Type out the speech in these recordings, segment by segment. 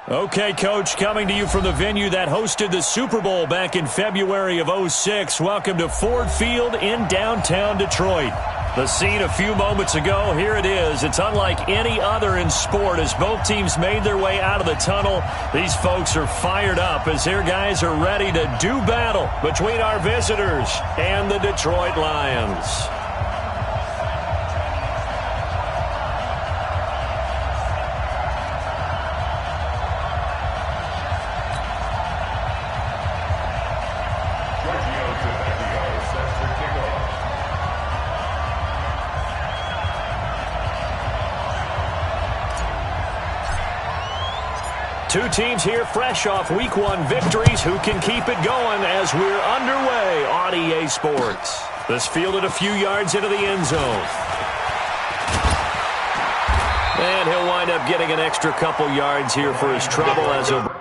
Okay, Coach, coming to you from the venue that hosted the Super Bowl back in February of '06. Welcome to Ford Field in downtown Detroit. The scene a few moments ago, here it is. It's unlike any other in sport as both teams made their way out of the tunnel. These folks are fired up as their guys are ready to do battle between our visitors and the Detroit Lions. Two teams here fresh off Week 1 victories. Who can keep it going as we're underway on EA Sports? This fielded a few yards into the end zone. And he'll wind up getting an extra couple yards here for his trouble as a...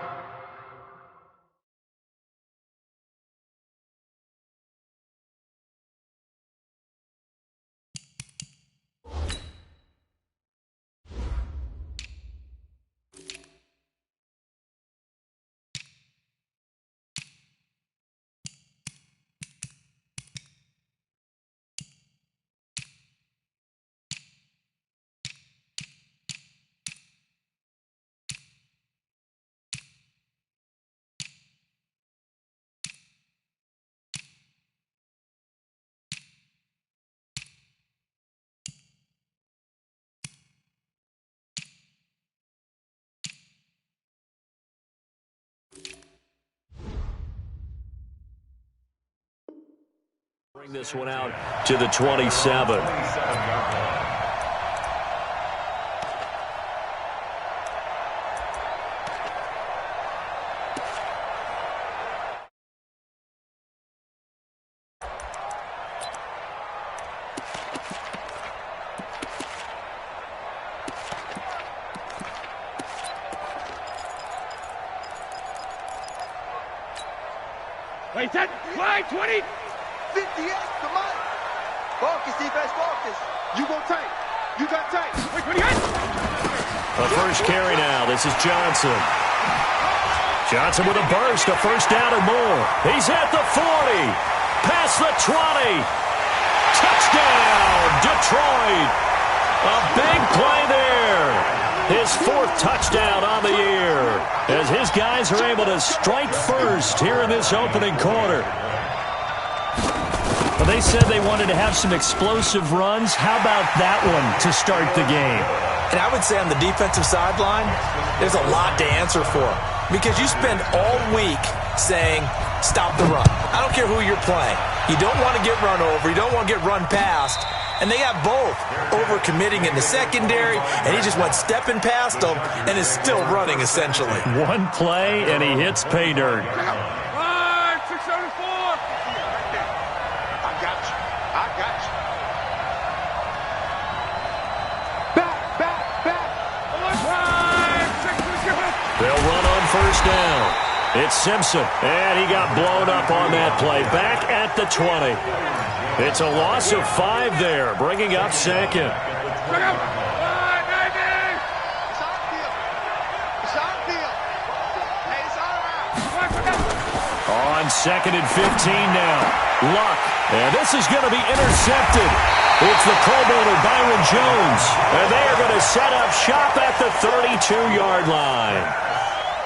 Bring this one out to the 27. Wait, that fly 20. 58, come on. Focus, defense, focus. You go tight. You got tight. Wait, 28. A first carry now. This is Johnson. Johnson with a burst, a first down and more. He's at the 40. Past the 20. Touchdown, Detroit. A big play there. His fourth touchdown on the year as his guys are able to strike first here in this opening quarter. Well, they said they wanted to have some explosive runs. How about that one to start the game? And I would say on the defensive sideline, there's a lot to answer for. Because you spend all week saying, stop the run. I don't care who you're playing. You don't want to get run over. You don't want to get run past. And they got both over-committing in the secondary, and he just went stepping past them and is still running, essentially. One play, and he hits pay dirt. They'll run on first down. It's Simpson, and he got blown up on that play. Back at the 20. It's a loss of 5 there, bringing up second. On second and 15 now. Luck, and this is going to be intercepted. It's the Pro Bowler Byron Jones, and they are going to set up shop at the 32-yard line.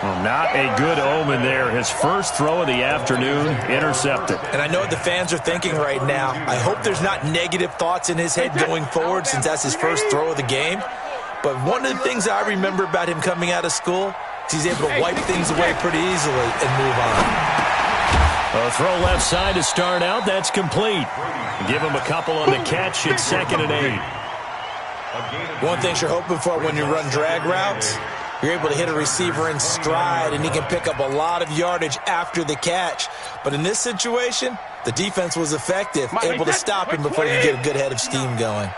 Well, not a good omen there. His first throw of the afternoon, intercepted. And I know what the fans are thinking right now. I hope there's not negative thoughts in his head going forward since that's his first throw of the game. But one of the things I remember about him coming out of school is he's able to wipe things away pretty easily and move on. A throw left side to start out. That's complete. Give him a couple on the catch. It's 2nd and 8. One thing you're hoping for when you run drag routes, you're able to hit a receiver in stride, and he can pick up a lot of yardage after the catch. But in this situation, the defense was effective, able to stop him before you get a good head of steam going.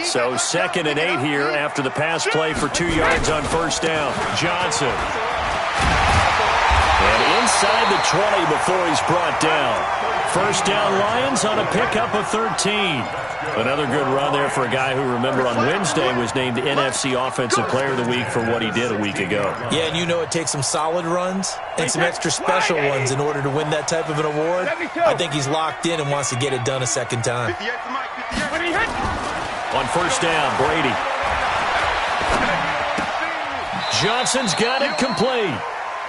So 2nd and 8 here after the pass play for 2 yards on first down. Johnson. And inside the 20 before he's brought down. First down, Lions on a pickup of 13. Another good run there for a guy who, remember, on Wednesday was named NFC Offensive Player of the Week for what he did a week ago. Yeah, and you know it takes some solid runs and some extra special ones in order to win that type of an award. I think he's locked in and wants to get it done a second time. On first down, Brady. Johnson's got it complete.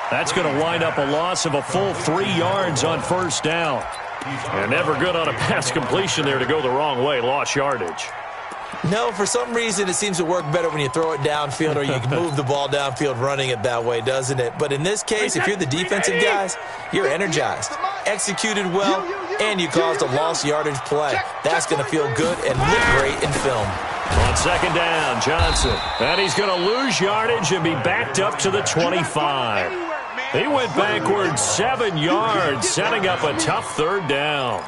That's going to wind up a loss of a full 3 yards on first down. And never good on a pass completion there to go the wrong way. Lost yardage. No, for some reason it seems to work better when you throw it downfield or you can move the ball downfield running it that way, doesn't it? But in this case, if you're the defensive guys, you're energized, executed well, and you caused a lost yardage play. That's going to feel good and look great in film. On second down, Johnson. And he's going to lose yardage and be backed up to the 25. He went backwards 7 yards, setting up a tough third down.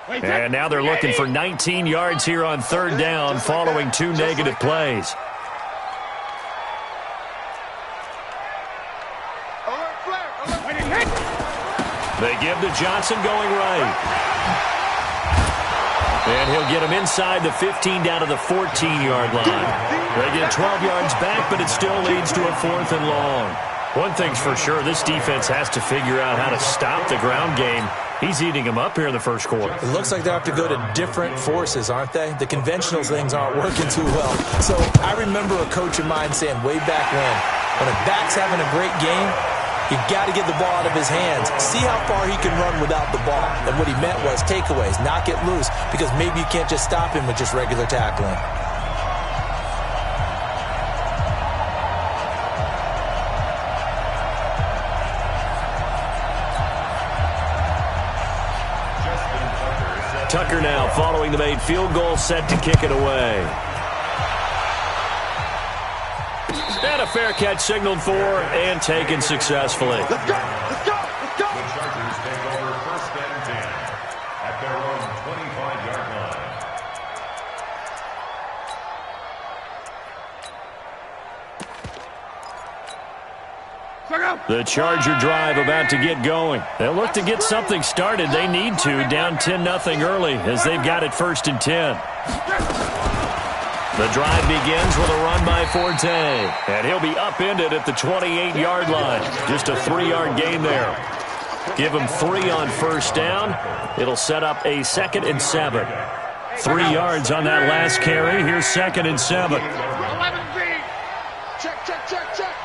And now they're looking for 19 yards here on third down following 2 negative plays. They give to Johnson going right. And he'll get him inside the 15 down to the 14-yard line. They get 12 yards back, but it still leads to a 4th and long. One thing's for sure, this defense has to figure out how to stop the ground game. He's eating them up here in the first quarter. It looks like they have to go to different forces, aren't they? The conventional things aren't working too well. So I remember a coach of mine saying way back when a back's having a great game, you've got to get the ball out of his hands. See how far he can run without the ball. And what he meant was takeaways, knock it loose, because maybe you can't just stop him with just regular tackling. Tucker now following the made field goal, set to kick it away. And a fair catch signaled for and taken successfully. Let's go! Let's go! Let's go! The Chargers take over first and 10 at their own 25-yard line. The Charger drive about to get going. They'll look to get something started. They need to, down 10-0 early as they've got it first and 10. The drive begins with a run by Forte, and he'll be upended at the 28-yard line. Just a 3-yard gain there. Give him 3 on first down. It'll set up a 2nd and 7. 3 yards on that last carry. Here's 2nd and 7. Check, check, check, check.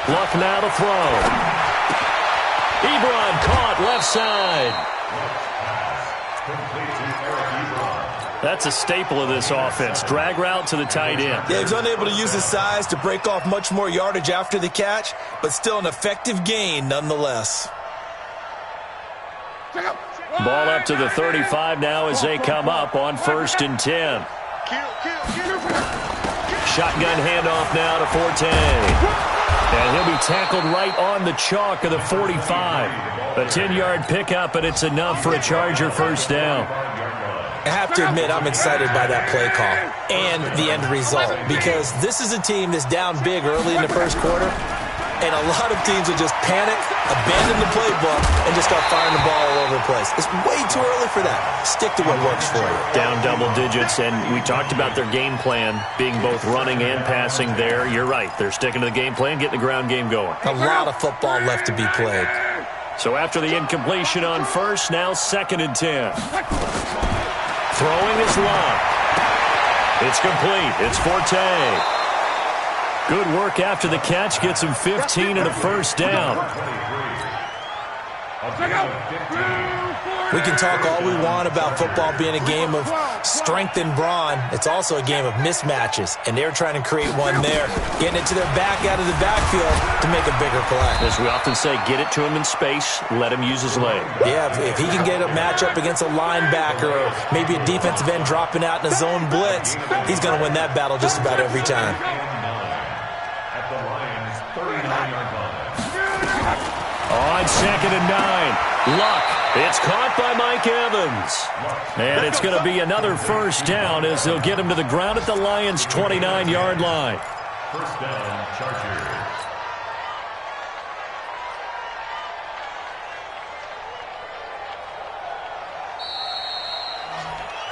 Luck now to throw. Ebron caught left side. That's a staple of this offense. Drag route to the tight end. Yeah, he's unable to use his size to break off much more yardage after the catch, but still an effective gain nonetheless. Ball up to the 35 now as they come up on first and 10. Shotgun handoff now to Forte. And he'll be tackled right on the chalk of the 45. A 10-yard pickup, and it's enough for a Charger first down. I have to admit I'm excited by that play call and the end result, because this is a team that's down big early in the first quarter, and a lot of teams will just panic, abandon the playbook, and just start firing the ball all over the place. It's way too early for that. Stick to what works for you. Down double digits, and we talked about their game plan being both running and passing there. You're right. They're sticking to the game plan, getting the ground game going. A lot of football left to be played. So after the incompletion on first, now 2nd and 10. Throwing is Love. It's complete. It's Forte. Good work after the catch. Gets him 15 and a first down. We can talk all we want about football being a game of strength and brawn. It's also a game of mismatches, and they're trying to create one there, getting it to their back out of the backfield to make a bigger play. As we often say, get it to him in space, let him use his leg. Yeah, if he can get a matchup against a linebacker or maybe a defensive end dropping out in a zone blitz, he's going to win that battle just about every time. At the Lions' 39-yard line. On 2nd and 9. Luck. It's caught by Mike Evans. And it's going to be another first down as they'll get him to the ground at the Lions' 29-yard line. First down, Chargers.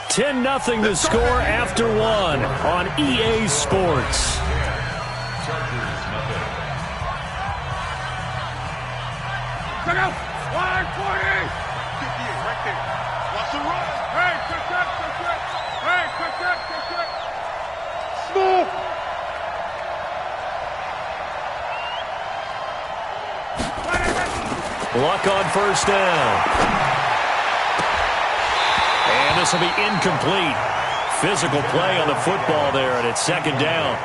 10-0 the score after 1 on EA Sports. Chargers, nothing. Check out. 140. 58 right there. Watch the run. Hey, quick. Hey, quick. Smooth. Luck on first down. And this will be incomplete. Physical play on the football there, and it's 2nd down.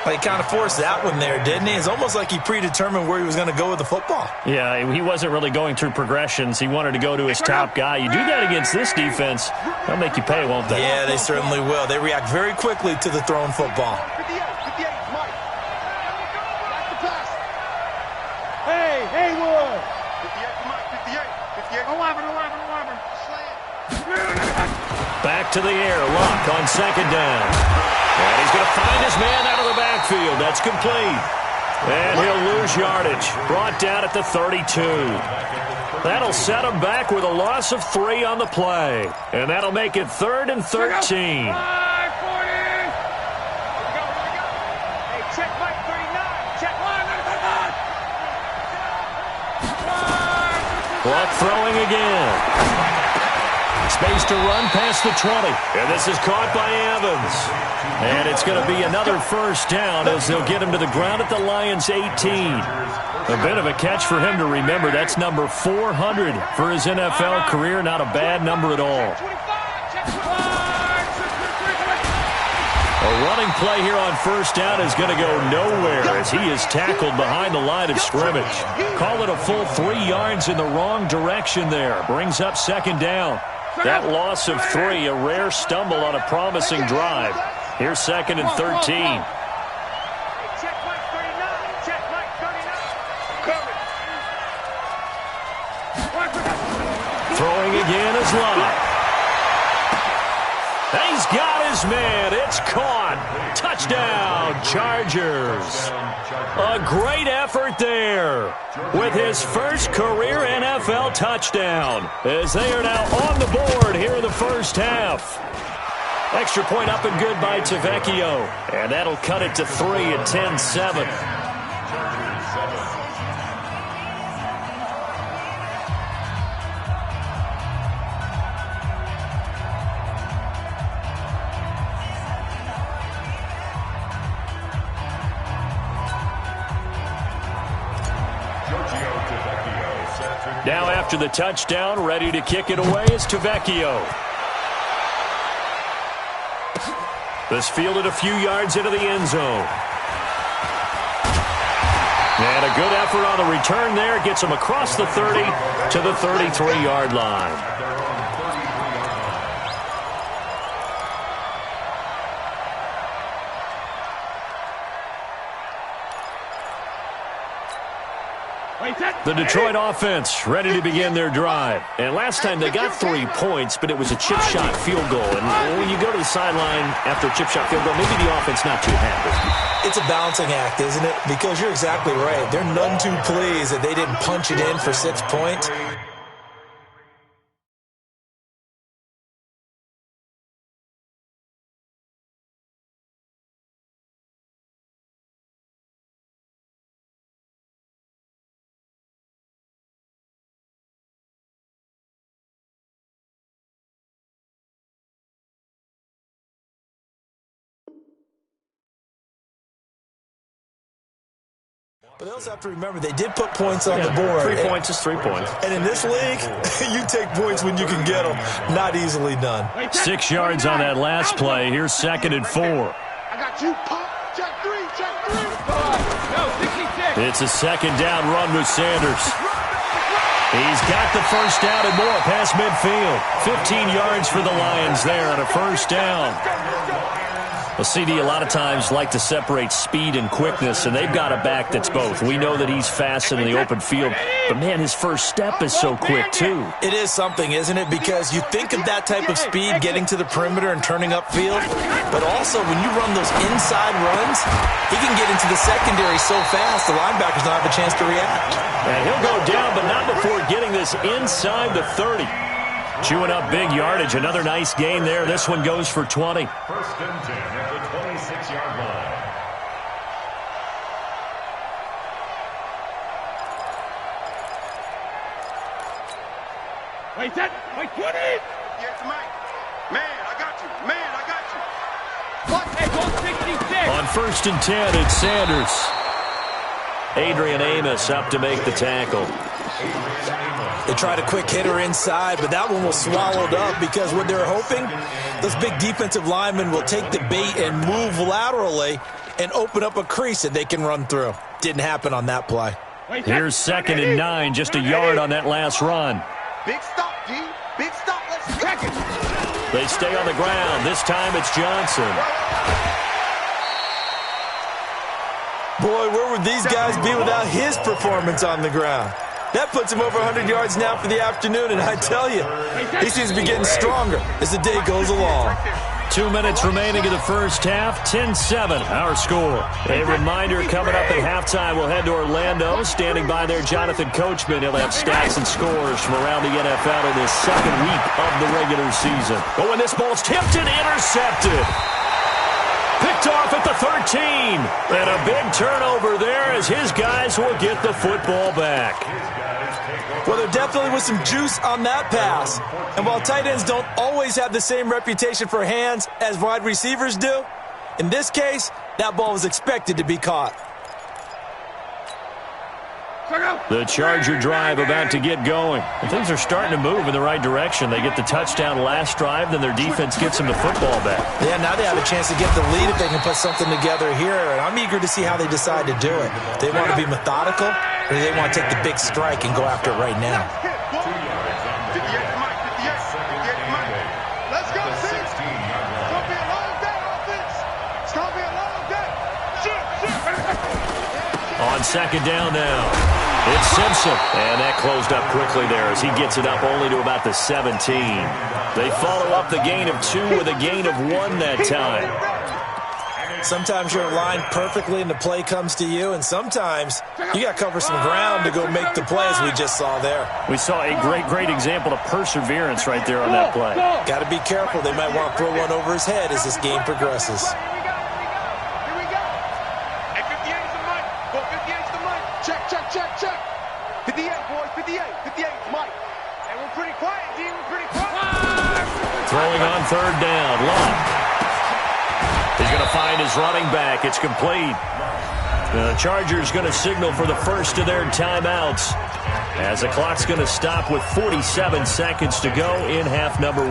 Well, he kind of forced that one there, didn't he? It's almost like he predetermined where he was going to go with the football. Yeah, he wasn't really going through progressions. He wanted to go to his top guy. You do that against this defense, they'll make you pay, won't they? Yeah, they certainly will. They react very quickly to the thrown football. 58, Mike. Back the pass. Hey, Haywood. 58, Mike. 58. 11. Back to the air. Luck on 2nd down. And he's going to find his man out of the backfield. That's complete. And he'll lose yardage. Brought down at the 32. That'll set him back with a loss of 3 on the play. And that'll make it 3rd and 13. 540. Here we go. Hey, check Mike 39. Check Luck throwing again. Space to run past the 20. And this is caught by Evans. And it's going to be another first down as they'll get him to the ground at the Lions' 18. A bit of a catch for him to remember. That's number 400 for his NFL career. Not a bad number at all. A running play here on first down is going to go nowhere as he is tackled behind the line of scrimmage. Call it a full 3 yards in the wrong direction there. Brings up 2nd down. That loss of 3, a rare stumble on a promising drive. Here's 2nd and 13. Check Mike 39. Check Mike 39. Throwing again is Luck. He's got his man. It's caught. Touchdown, Chargers. A great effort there with his first career NFL touchdown as they are now on the board here in the first half. Extra point up and good by Tavecchio. And that'll cut it to 3 at 10-7. Now after the touchdown, ready to kick it away is Tavecchio. This fielded a few yards into the end zone. And a good effort on the return there. Gets him across the 30 to the 33-yard line. The Detroit offense ready to begin their drive. And last time they got 3 points, but it was a chip shot field goal. And when you go to the sideline after a chip shot field goal, maybe the offense not too happy. It's a balancing act, isn't it? Because you're exactly right. They're none too pleased that they didn't punch it in for 6 points. But they also have to remember they did put points on the board. 3 points is 3 points. And in this league, you take points when you can get them. Not easily done. 6 yards on that last play. Here's 2nd and 4. I got you. Pump. Check 3. No, 66. It's a 2nd down run with Sanders. He's got the first down and more past midfield. 15 yards for the Lions there on a first down. Well, CD, a lot of times like to separate speed and quickness, and they've got a back that's both. We know that he's fast in the open field, but, man, his first step is so quick, too. It is something, isn't it? Because you think of that type of speed getting to the perimeter and turning upfield, but also when you run those inside runs, he can get into the secondary so fast the linebackers don't have a chance to react. And he'll go down, but not before getting this inside the 30. Chewing up big yardage. Another nice gain there. This one goes for 20. First and 10 at the 26-yard line. Wait, that. Wait, 20. Yes, Mike. Man, I got you. Man, I got you. What? Hey, go 66. On first and 10, it's Sanders. Adrian Amos up to make the tackle. They tried a quick hitter inside, but that one was swallowed up because what they're hoping, those big defensive linemen will take the bait and move laterally and open up a crease that they can run through. Didn't happen on that play. Here's 2nd and 9, just a yard on that last run. Big stop, D. Big stop. Let's check it. They stay on the ground. This time it's Johnson. Boy, where would these guys be without his performance on the ground? That puts him over 100 yards now for the afternoon, and I tell you, he seems to be getting stronger as the day goes along. 2 minutes remaining in the first half, 10-7, our score. A reminder, coming up at halftime, we'll head to Orlando. Standing by there, Jonathan Coachman. He'll have stats and scores from around the NFL in this second week of the regular season. Oh, and this ball's tipped and intercepted. Picked off at the 13. And a big turnover there as his guys will get the football back. Well, there definitely was some juice on that pass. And while tight ends don't always have the same reputation for hands as wide receivers do, in this case, that ball was expected to be caught. The Charger drive about to get going. And things are starting to move in the right direction. They get the touchdown last drive, then their defense gets them the football back. Yeah, now they have a chance to get the lead if they can put something together here. And I'm eager to see how they decide to do it. Do they want to be methodical, or do they want to take the big strike and go after it right now? 2 yards on the 58, Mike. 58, Mike. Let's go, Sid. It's going to be a long day, offense. It's going to be a long day. On second down now, it's Simpson. And that closed up quickly there as he gets it up only to about the 17. They follow up the gain of 2 with a gain of 1 that time. Sometimes you're aligned perfectly and the play comes to you, and sometimes you got to cover some ground to go make the play, as we just saw there. We saw a great example of perseverance right there on that play. Got to be careful. They might want to throw one over his head as this game progresses. Here we go. Hey, 58's the Mike. Go 58's the Mike. Check. 58, boys. 58's Mike. And we're pretty quiet, D. We're pretty quiet. Throwing on third down, Love. He's going to find his running back. It's complete. The Chargers going to signal for the first of their timeouts as the clock's going to stop with 47 seconds to go in half number 1.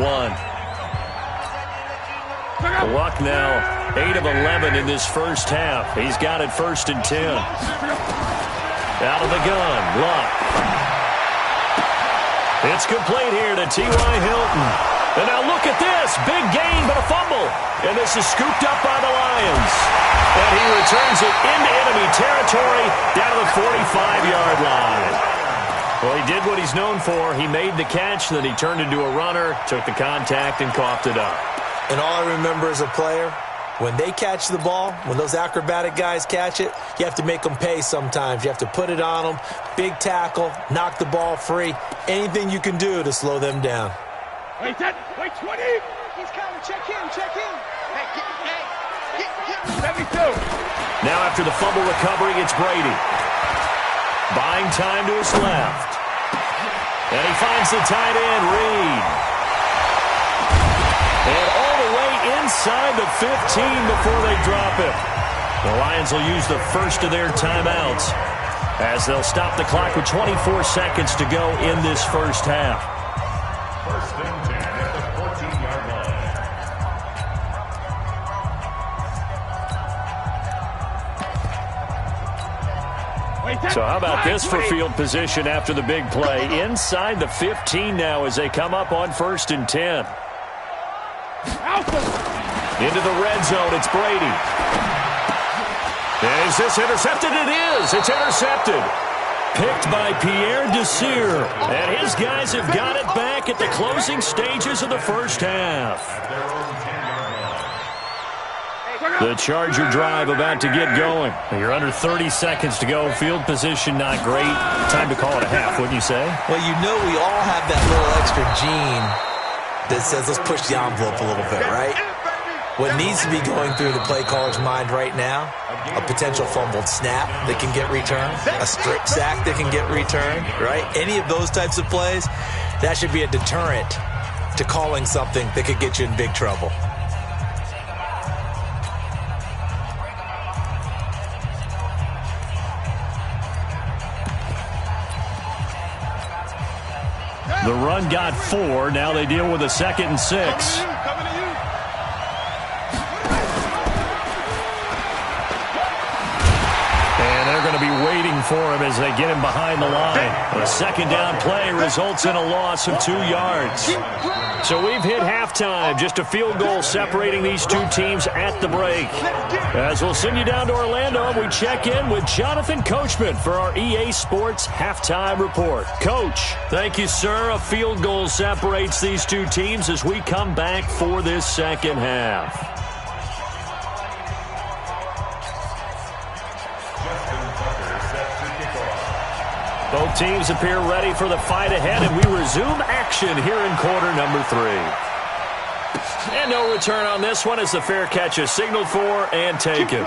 Luck now 8 of 11 in this first half. He's got it 1st and 10. Out of the gun, Luck. It's complete here to T.Y. Hilton. And now look at this. Big gain, but a fumble. And this is scooped up by the Lions. And he returns it into enemy territory down to the 45-yard line. Well, he did what he's known for. He made the catch, then he turned into a runner, took the contact, and coughed it up. And all I remember as a player, when they catch the ball, when those acrobatic guys catch it, you have to make them pay sometimes. You have to put it on them, big tackle, knock the ball free, anything you can do to slow them down. Wait, 20. He's coming. Check him. Hey, get. 72. Now after the fumble recovery, it's Brady. Buying time to his left. And he finds the tight end, Reed. And all the way inside the 15 before they drop it. The Lions will use the first of their timeouts as they'll stop the clock with 24 seconds to go in this first half. First and 10 at the 14-yard line. So how about this for field position after the big play? Inside the 15 now as they come up on 1st and 10. Into the red zone, it's Brady. Is this intercepted? It is. It's intercepted. Picked by Pierre Desir. And his guys have got it back at the closing stages of the first half. The Charger drive about to get going. You're under 30 seconds to go. Field position not great. Time to call it a half, wouldn't you say? Well, you know we all have that little extra gene that says let's push the envelope a little bit, right? What needs to be going through the play caller's mind right now, a potential fumbled snap that can get returned, a strip sack that can get returned, right? Any of those types of plays, that should be a deterrent to calling something that could get you in big trouble. The run got 4. Now they deal with a 2nd and 6. And they're going to be waiting for him as they get him behind the line. A 2nd down play results in a loss of 2 yards. So we've hit halftime. Just a field goal separating these two teams at the break. As we'll send you down to Orlando, we check in with Jonathan Coachman for our EA Sports Halftime Report. Coach, thank you, sir. A field goal separates these two teams as we come back for this second half. Both teams appear ready for the fight ahead, and we resume action here in quarter number 3. And no return on this one as the fair catch is signaled for and taken.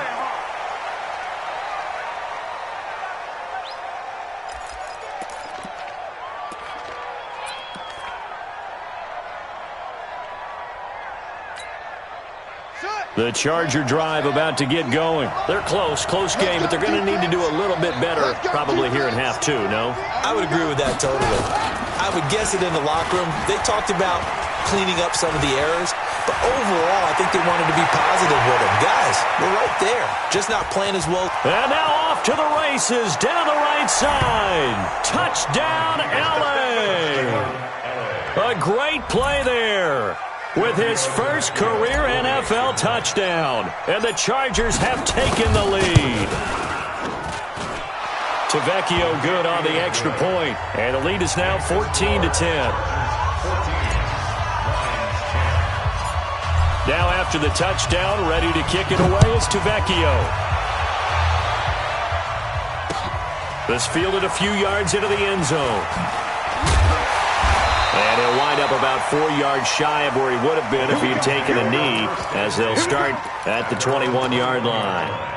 The Charger drive about to get going. They're close game, but they're going to need to do a little bit better probably here in half 2, no? I would agree with that totally. I would guess it in the locker room. They talked about cleaning up some of the errors, but overall, I think they wanted to be positive with them. Guys, we're right there, just not playing as well. And now off to the races, down the right side. Touchdown, L.A. A great play there with his first career NFL touchdown. And the Chargers have taken the lead. Tavecchio good on the extra point. And the lead is now 14-10. Now after the touchdown, ready to kick it away is Tavecchio. This fielded a few yards into the end zone. And he'll wind up about 4 yards shy of where he would have been if he had taken a knee, as they'll start at the 21-yard line.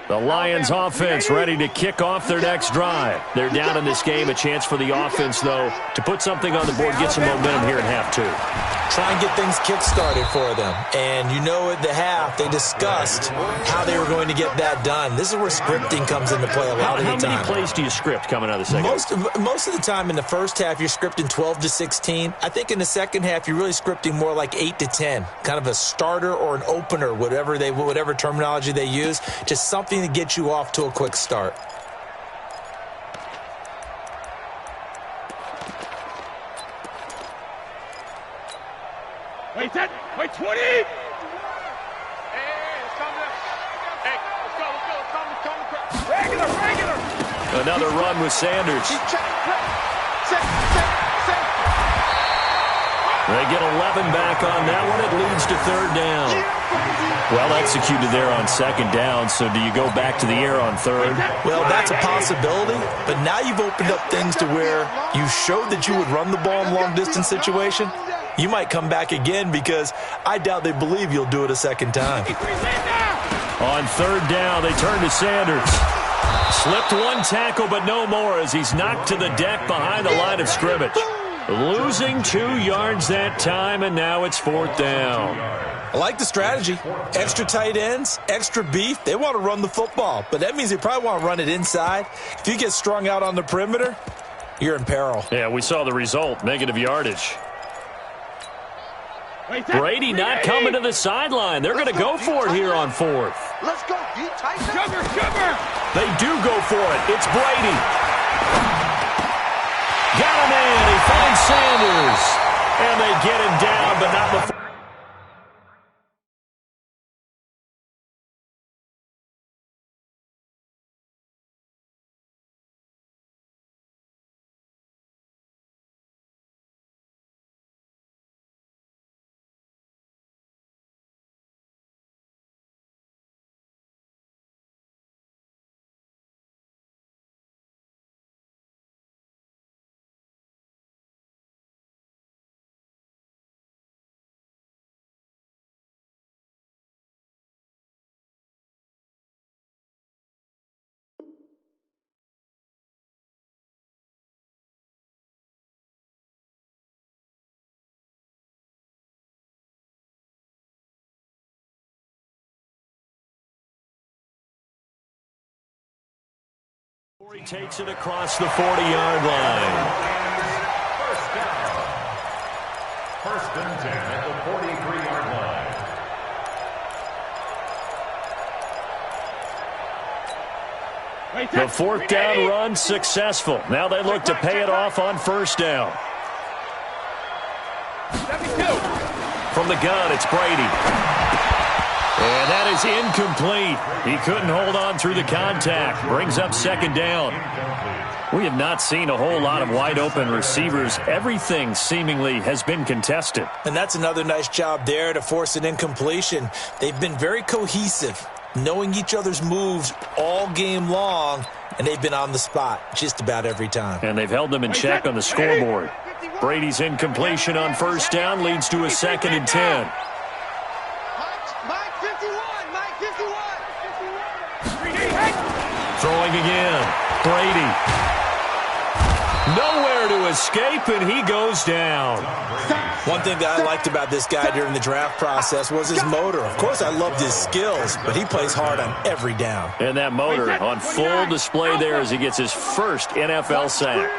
The Lions offense ready to kick off their next drive. They're down in this game. A chance for the offense, though, to put something on the board, get some momentum here in half 2. Try and get things kick-started for them. And you know at the half, they discussed how they were going to get that done. This is where scripting comes into play a lot of the time. How many plays do you script coming out of the second? Most of the time in the first half, you're scripting 12 to 16. I think in the second half, you're really scripting more like 8 to 10. Kind of a starter or an opener, whatever terminology they use. Just something to get you off to a quick start. Wait, 20! Hey, let's come down. Hey, let's go. Regular! Another run with Sanders. They get 11 back on that one. It leads to 3rd down. Well executed there on 2nd down, so do you go back to the air on 3rd? Well, that's a possibility, but now you've opened up things to where you showed that you would run the ball in long-distance situation. You might come back again because I doubt they believe you'll do it a 2nd time. On 3rd down, they turn to Sanders. Slipped one tackle, but no more as he's knocked to the deck behind the line of scrimmage. Losing 2 yards that time, and now it's 4th down. I like the strategy. Extra tight ends, extra beef. They want to run the football, but that means they probably want to run it inside. If you get strung out on the perimeter, you're in peril. Yeah, we saw the result, negative yardage. Brady not coming to the sideline. They're going to go for it here on fourth. Let's go, D. Tyson. Sugar. They do go for it. It's Brady. Got a man. He finds Sanders. And they get him down, but not before. He takes it across the 40-yard line. First and 10 at the 43-yard line. The fourth down run successful. Now they look to pay it off on first down. 72. From the gun, it's Brady. And that is incomplete. He couldn't hold on through the contact. Brings up second down. We have not seen a whole lot of wide-open receivers. Everything seemingly has been contested. And that's another nice job there to force an incompletion. They've been very cohesive, knowing each other's moves all game long, and they've been on the spot just about every time. And they've held them in check on the scoreboard. Brady's incompletion on first down leads to a second and 10. Throwing again. Brady. Nowhere to escape, and he goes down. One thing that I liked about this guy during the draft process was his motor. Of course, I loved his skills, but he plays hard on every down. And that motor on full display there as he gets his first NFL sack.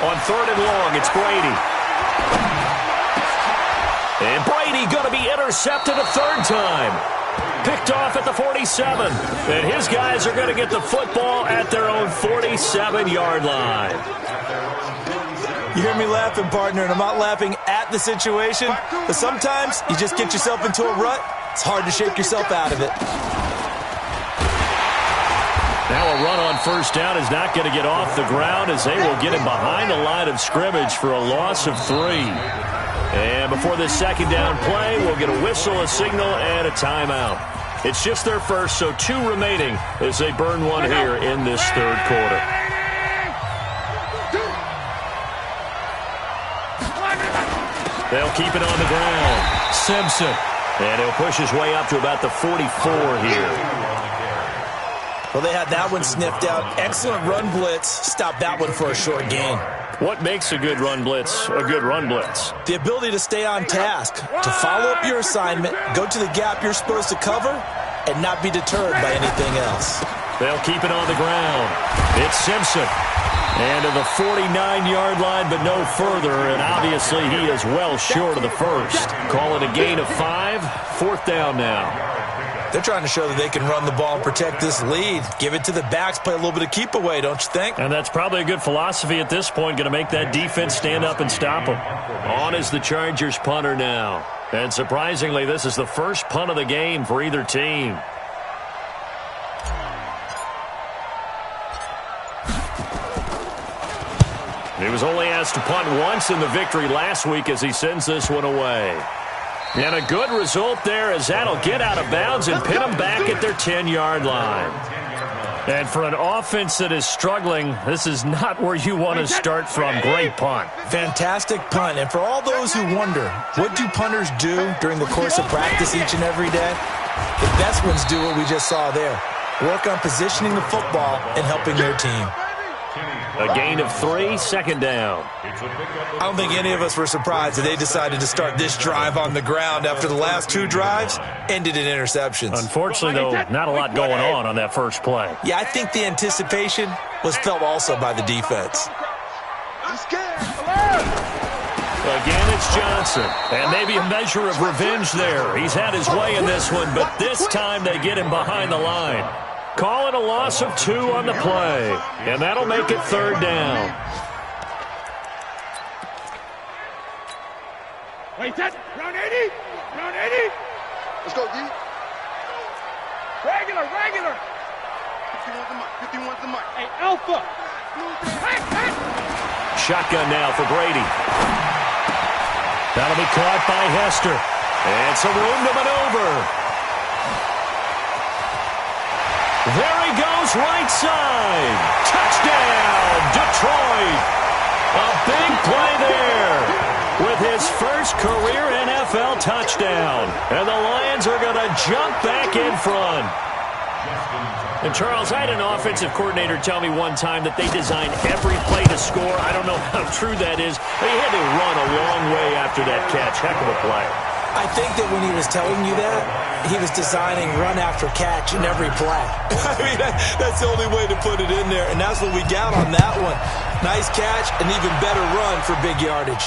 On third and long, it's Brady. And Brady going to be intercepted a third time. Picked off at the 47. And his guys are going to get the football at their own 47-yard line. You hear me laughing, partner, and I'm not laughing at the situation, but sometimes you just get yourself into a rut. It's hard to shake yourself out of it. Now a run on first down is not going to get off the ground as they will get him behind the line of scrimmage for a loss of 3. And before this second down play, we'll get a whistle, a signal, and a timeout. It's just their first, so 2 remaining as they burn one here in this third quarter. They'll keep it on the ground. Simpson. And he'll push his way up to about the 44 here. Well, they had that one sniffed out. Excellent run blitz. Stopped that one for a short gain. What makes a good run blitz a good run blitz? The ability to stay on task, to follow up your assignment, go to the gap you're supposed to cover, and not be deterred by anything else. They'll keep it on the ground. It's Simpson. And to the 49-yard line, but no further. And obviously he is well short of the first. Call it a gain of 5. Fourth down now. They're trying to show that they can run the ball and protect this lead. Give it to the backs, play a little bit of keep away, don't you think? And that's probably a good philosophy at this point, going to make that defense stand up and stop them. On is the Chargers punter now. And surprisingly, this is the first punt of the game for either team. He was only asked to punt once in the victory last week as he sends this one away. And a good result there as that'll get out of bounds and pin them back at their 10-yard line. And for an offense that is struggling, this is not where you want to start from. Great punt. Fantastic punt. And for all those who wonder, what do punters do during the course of practice each and every day? The best ones do what we just saw there. Work on positioning the football and helping their team. A gain of 3, second down. I don't think any of us were surprised that they decided to start this drive on the ground after the last 2 drives ended in interceptions. Unfortunately, though, not a lot going on that first play. Yeah, I think the anticipation was felt also by the defense. Again, it's Johnson. And maybe a measure of revenge there. He's had his way in this one, but this time they get him behind the line. Call it a loss of 2 on the play. And that'll make it third down. Wait, that round 80? Round 80? Let's go, D. Regular. 51's the mic. Hey, Alpha. Hey. Shotgun now for Brady. That'll be caught by Hester. And some room to maneuver. There he goes, right side. Touchdown, Detroit. A big play there with his first career NFL touchdown. And the Lions are going to jump back in front. And, Charles, I had an offensive coordinator tell me one time that they designed every play to score. I don't know how true that is, but he had to run a long way after that catch. Heck of a play. I think that when he was telling you that, he was designing run after catch in every play. I mean, that's the only way to put it in there, and that's what we got on that one. Nice catch, an even better run for big yardage.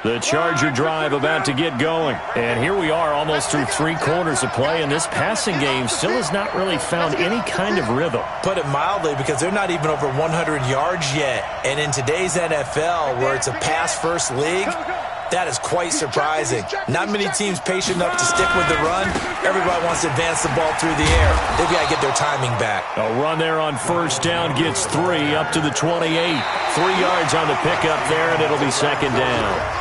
The Charger drive about to get going. And here we are almost through 3 quarters of play, and this passing game still has not really found any kind of rhythm. Put it mildly, because they're not even over 100 yards yet. And in today's NFL, where it's a pass-first league, that is quite surprising. Not many teams patient enough to stick with the run. Everybody wants to advance the ball through the air. They've got to get their timing back. A run there on first down gets 3 up to the 28. 3 yards on the pickup there, and it'll be second down.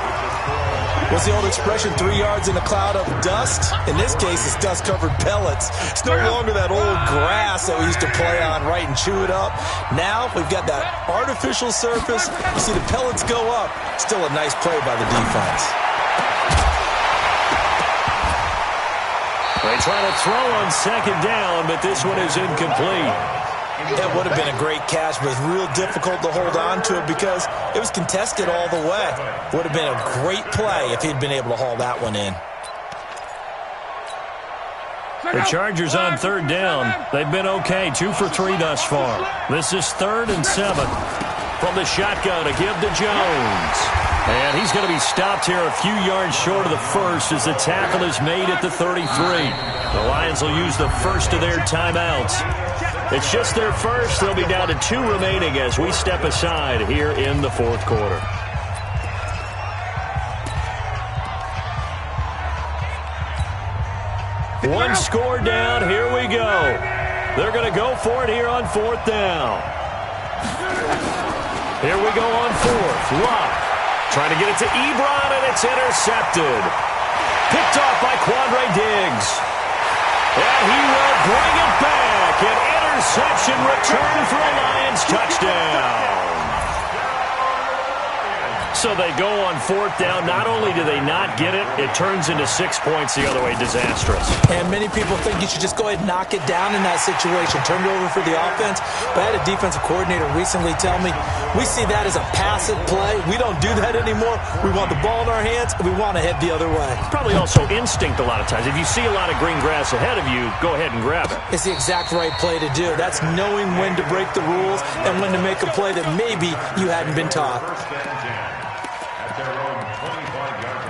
What's the old expression, 3 yards in a cloud of dust? In this case, it's dust-covered pellets. It's no longer that old grass that we used to play on, right, and chew it up. Now we've got that artificial surface. You see the pellets go up. Still a nice play by the defense. They try to throw on second down, but this one is incomplete. That would have been a great catch, but it's real difficult to hold on to it because it was contested all the way. Would have been a great play if he'd been able to haul that one in. The Chargers on third down. They've been okay, 2 for 3 thus far. This is 3rd and 7. From the shotgun to give to Jones. And he's going to be stopped here a few yards short of the first as the tackle is made at the 33. The Lions will use the first of their timeouts. It's just their first. They'll be down to 2 remaining as we step aside here in the fourth quarter. One score down. Here we go. They're going to go for it here on 4th down. Here we go on 4th. Locke trying to get it to Ebron, and it's intercepted. Picked off by Quandre Diggs. And he will bring it back. An interception return for a Lions touchdown. So they go on 4th down. Not only do they not get it, it turns into 6 points the other way. Disastrous. And many people think you should just go ahead and knock it down in that situation. Turn it over for the offense. But I had a defensive coordinator recently tell me, we see that as a passive play. We don't do that anymore. We want the ball in our hands, and we want to head the other way. Probably also instinct a lot of times. If you see a lot of green grass ahead of you, go ahead and grab it. It's the exact right play to do. That's knowing when to break the rules and when to make a play that maybe you hadn't been taught. Their own 25-yard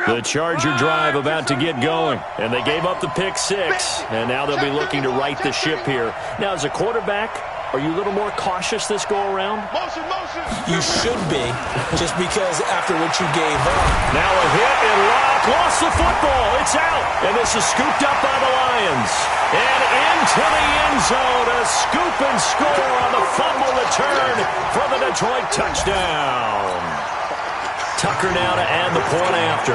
line. The Charger drive about to get going, and they gave up the pick 6, and now they'll be looking to right the ship here. Now, as a quarterback, are you a little more cautious this go-around? Motion. You should be, just because after what you gave up. Now a hit, and Locke lost the football. It's out, and this is scooped up by the Lions. And into the end zone, a scoop and score on the fumble return for the Detroit touchdown. Tucker now to add the point after.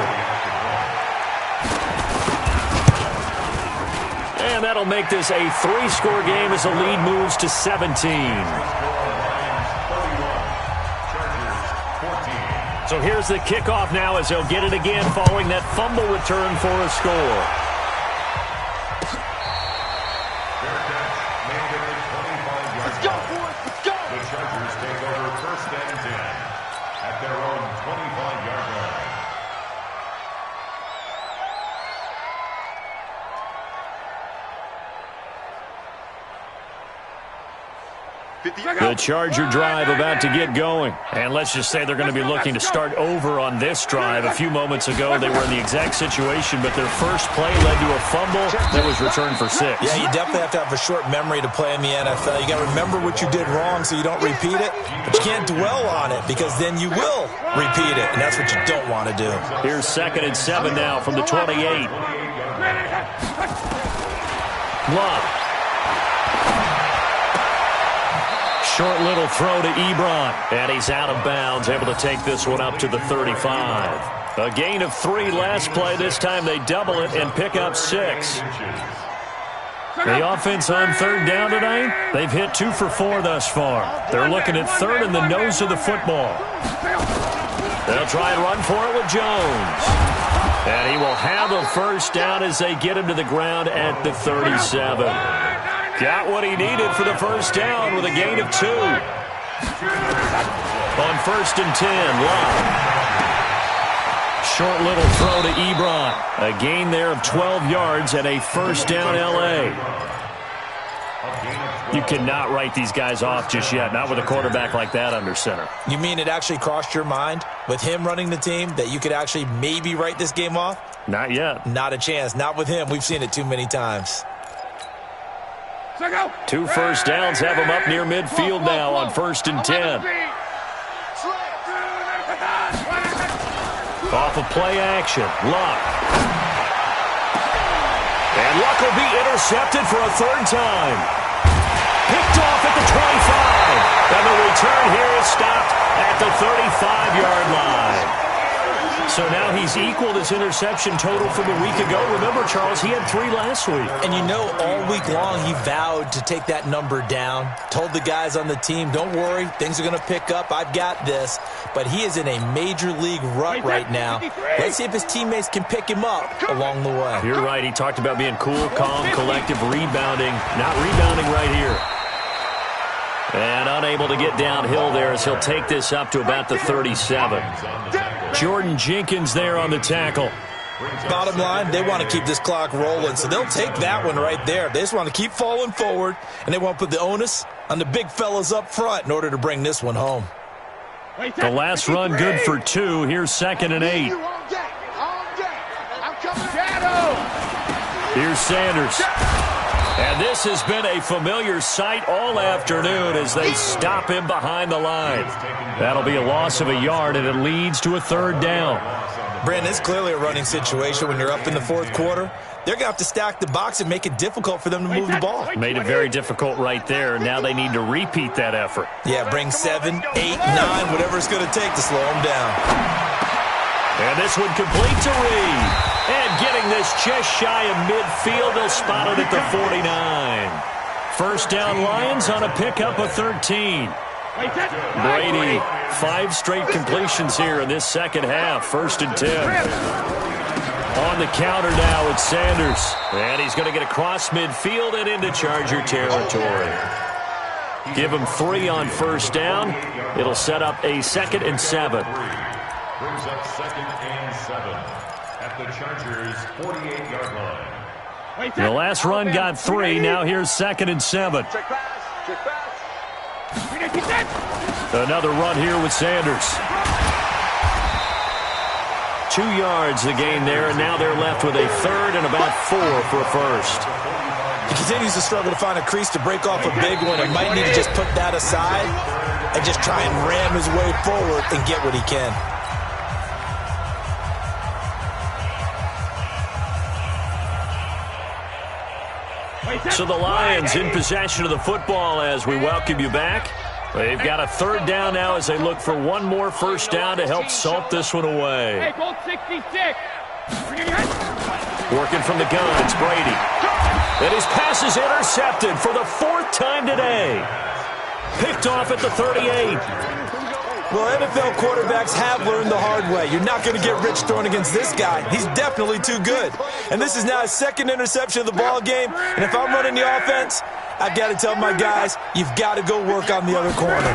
And that'll make this a 3-score game as the lead moves to 17. So here's the kickoff now as they'll get it again following that fumble return for a score. Let's go, boys. Let's go. The Chargers take over 1st and 10 at their own 25-yard line. The Charger drive about to get going. And let's just say they're going to be looking to start over on this drive. A few moments ago, they were in the exact situation, but their first play led to a fumble that was returned for 6. Yeah, you definitely have to have a short memory to play in the NFL. You got to remember what you did wrong so you don't repeat it, but you can't dwell on it because then you will repeat it, and that's what you don't want to do. Here's 2nd and 7 now from the 28. Love. Short little throw to Ebron, and he's out of bounds, able to take this one up to the 35. A gain of 3 last play. This time they double it and pick up 6. The offense on 3rd down tonight, they've hit 2 for 4 thus far. They're looking at 3rd and the nose of the football. They'll try and run for it with Jones. And he will have a first down as they get him to the ground at the 37. Got what he needed for the first down with a gain of 2. On 1st and 10, Love. Short little throw to Ebron. A gain there of 12 yards and a first down L.A. You cannot write these guys off just yet, not with a quarterback like that under center. You mean it actually crossed your mind with him running the team that you could actually maybe write this game off? Not yet. Not a chance. Not with him. We've seen it too many times. 2 first downs have him up near midfield now on 1st and 10. Off of play action, Luck. And Luck will be intercepted for a 3rd time. Picked off at the 25. And the return here is stopped at the 35-yard line. So now he's equaled his interception total from a week ago. Remember, Charles, he had 3 last week. And you know, all week long he vowed to take that number down. Told the guys on the team, don't worry, things are going to pick up. I've got this. But he is in a major league rut right now. Let's see if his teammates can pick him up along the way. You're right. He talked about being cool, calm, collective, rebounding. Not rebounding right here. And unable to get downhill there as he'll take this up to about the 37. Jordan Jenkins there on the tackle. Bottom line, they want to keep this clock rolling, so they'll take that one right there. They just want to keep falling forward, and they want to put the onus on the big fellas up front in order to bring this one home. The last run good for 2. Here's 2nd and 8. Here's Sanders. And this has been a familiar sight all afternoon as they stop him behind the line. That'll be a loss of a yard, and it leads to a 3rd down. Brandon, it's clearly a running situation when you're up in the 4th quarter. They're going to have to stack the box and make it difficult for them to move the ball. Made it very difficult right there. Now they need to repeat that effort. Yeah, bring 7, 8, 9, whatever it's going to take to slow them down. And this one complete to Reed. And getting this just shy of midfield, they'll spot it at the 49. First down Lions on a pickup of 13. Brady, 5 straight completions here in this second half. 1st and 10. On the counter now, it's Sanders. And he's going to get across midfield and into Charger territory. Give him 3 on 1st down. It'll set up a 2nd and 7. Brings up 2nd and 7 at the Chargers' 48-yard line. The last run got 3. Now here's 2nd and 7. Check pass. Check pass. Another run here with Sanders. 2 yards the gain there, and now they're left with a 3rd and about 4 for a 1st. He continues to struggle to find a crease to break off a big one and might need to just put that aside and just try and ram his way forward and get what he can. So the Lions in possession of the football as we welcome you back. They've got a 3rd down now as they look for one more first down to help salt this one away. Hey, Colt 66. Working from the gun, it's Brady. And his pass is intercepted for the 4th time today. Picked off at the 38. Well, NFL quarterbacks have learned the hard way. You're not going to get rich throwing against this guy. He's definitely too good. And this is now his 2nd interception of the ball game. And if I'm running the offense, I've got to tell my guys, you've got to go work on the other corner.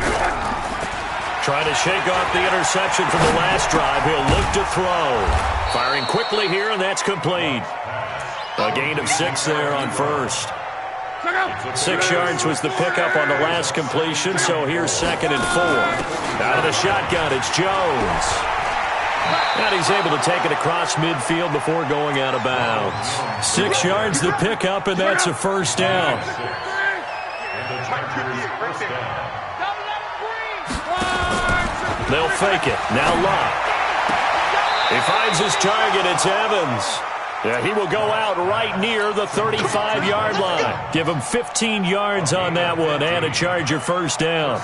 Trying to shake off the interception from the last drive. He'll look to throw. Firing quickly here, and that's complete. A gain of 6 there on first. 6 yards was the pickup on the last completion, so here's 2nd and 4. Out of the shotgun, it's Jones. And he's able to take it across midfield before going out of bounds. 6 yards the pickup, and that's a first down. They'll fake it. Now Locke. He finds his target. It's Evans. Yeah, he will go out right near the 35-yard line. Give him 15 yards on that one and a Charger first down.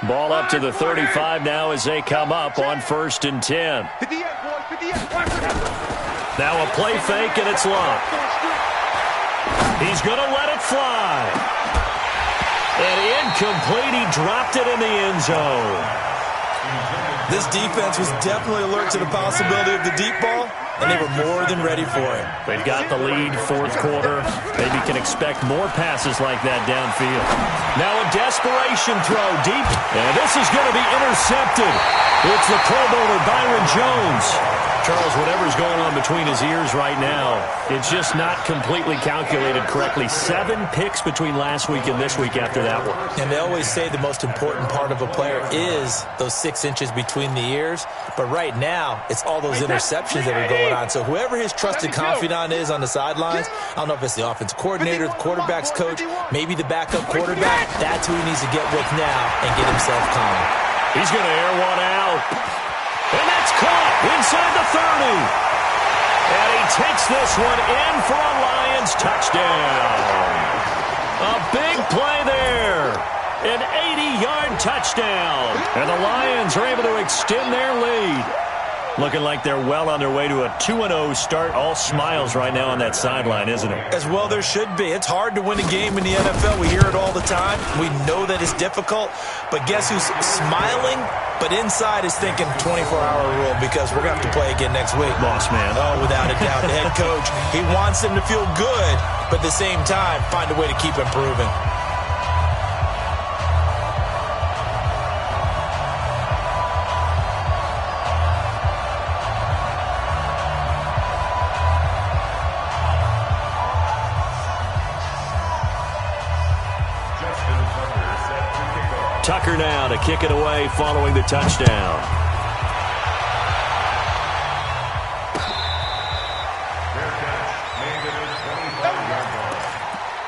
Ball up to the 35 now as they come up on 1st and 10. Now a play fake, and it's Locke. He's going to let it fly. And incomplete. He dropped it in the end zone. This defense was definitely alert to the possibility of the deep ball, and they were more than ready for it. They've got the lead, 4th quarter. Maybe can expect more passes like that downfield. Now a desperation throw deep, and this is going to be intercepted. It's the Pro Bowler Byron Jones. Charles, whatever's going on between his ears right now, it's just not completely calculated correctly. 7 picks between last week and this week after that one. And they always say the most important part of a player is those 6 inches between the ears. But right now, it's all those interceptions that are going on. So whoever his trusted confidant is on the sidelines, I don't know if it's the offensive coordinator, the quarterback's coach, maybe the backup quarterback, that's who he needs to get with now and get himself calm. He's going to air one out. And that's caught inside the 30. And he takes this one in for a Lions touchdown. A big play there. An 80-yard touchdown. And the Lions are able to extend their lead. Looking like they're well on their way to a 2-0 start. All smiles right now on that sideline, isn't it? As well there should be. It's hard to win a game in the NFL. We hear it all the time. We know that it's difficult. But guess who's smiling? But inside is thinking 24-hour rule because we're going to have to play again next week. Boss man. Oh, without a doubt. The head coach, he wants them to feel good, but at the same time, find a way to keep improving. Tucker now to kick it away following the touchdown. Fair catch made at the 25-yard line.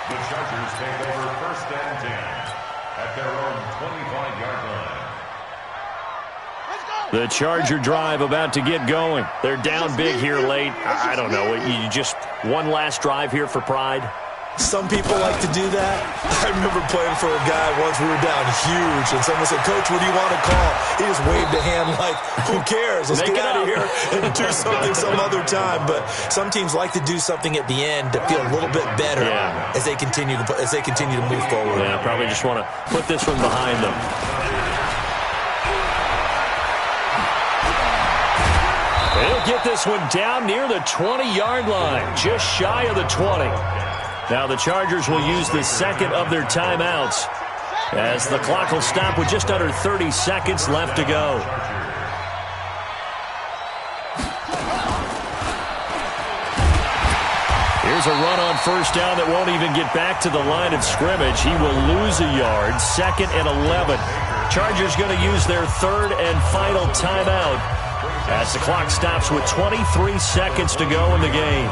The Chargers take over 1st and 10 at their own 25-yard line. The Charger drive about to get going. They're down big here late. I don't know. You just one last drive here for pride. Some people like to do that. I remember playing for a guy once. We were down huge, and someone said, "Coach, what do you want to call?" He just waved a hand like, "Who cares? Let's get out of here and do something some other time." But some teams like to do something at the end to feel a little bit better as they continue to move forward. Yeah, probably just want to put this one behind them. They'll get this one down near the 20-yard line, just shy of the 20. Now the Chargers will use the 2nd of their timeouts as the clock will stop with just under 30 seconds left to go. Here's a run on 1st down that won't even get back to the line of scrimmage. He will lose a yard, 2nd and 11. Chargers going to use their 3rd and final timeout as the clock stops with 23 seconds to go in the game.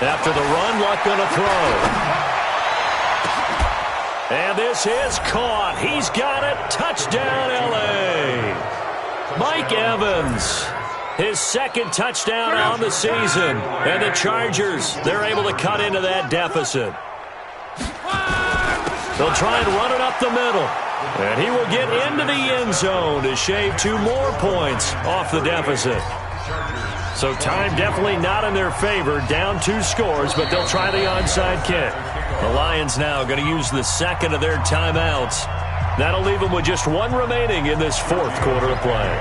After the run, Luck going to throw. And this is caught. He's got it. Touchdown, L.A. Mike Evans, his second touchdown on the season. And the Chargers, they're able to cut into that deficit. They'll try and run it up the middle. And he will get into the end zone to shave 2 more points off the deficit. So time definitely not in their favor. Down 2 scores, but they'll try the onside kick. The Lions now going to use the second of their timeouts. That'll leave them with just 1 remaining in this 4th quarter of play.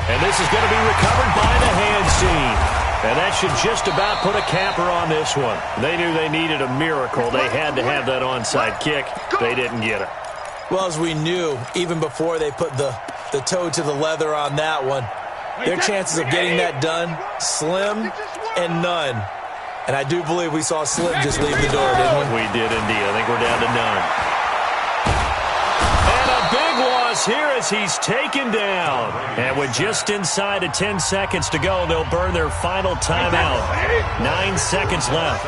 And this is going to be recovered by the hands team. And that should just about put a capper on this one. They knew they needed a miracle. They had to have that onside kick. They didn't get it. Well, as we knew, even before they put the toe to the leather on that one, their chances of getting that done, slim and none. And I do believe we saw Slim just leave the door, didn't we? We did indeed. I think we're down to none. And a big loss here as he's taken down. And with just inside of 10 seconds to go, they'll burn their final timeout. 9 seconds left.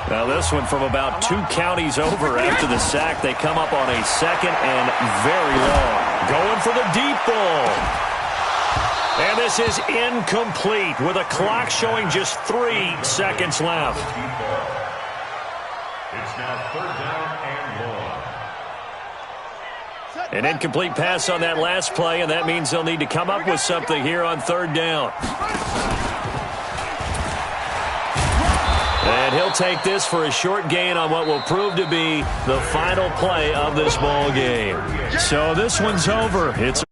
Now this one from about 2 counties over after the sack. They come up on a 2nd and very long. Going for the deep ball. And this is incomplete with a clock showing just 3 seconds left. It's now 3rd down and 1. An incomplete pass on that last play, and that means they'll need to come up with something here on 3rd down. And he'll take this for a short gain on what will prove to be the final play of this ball game. So this one's over. It's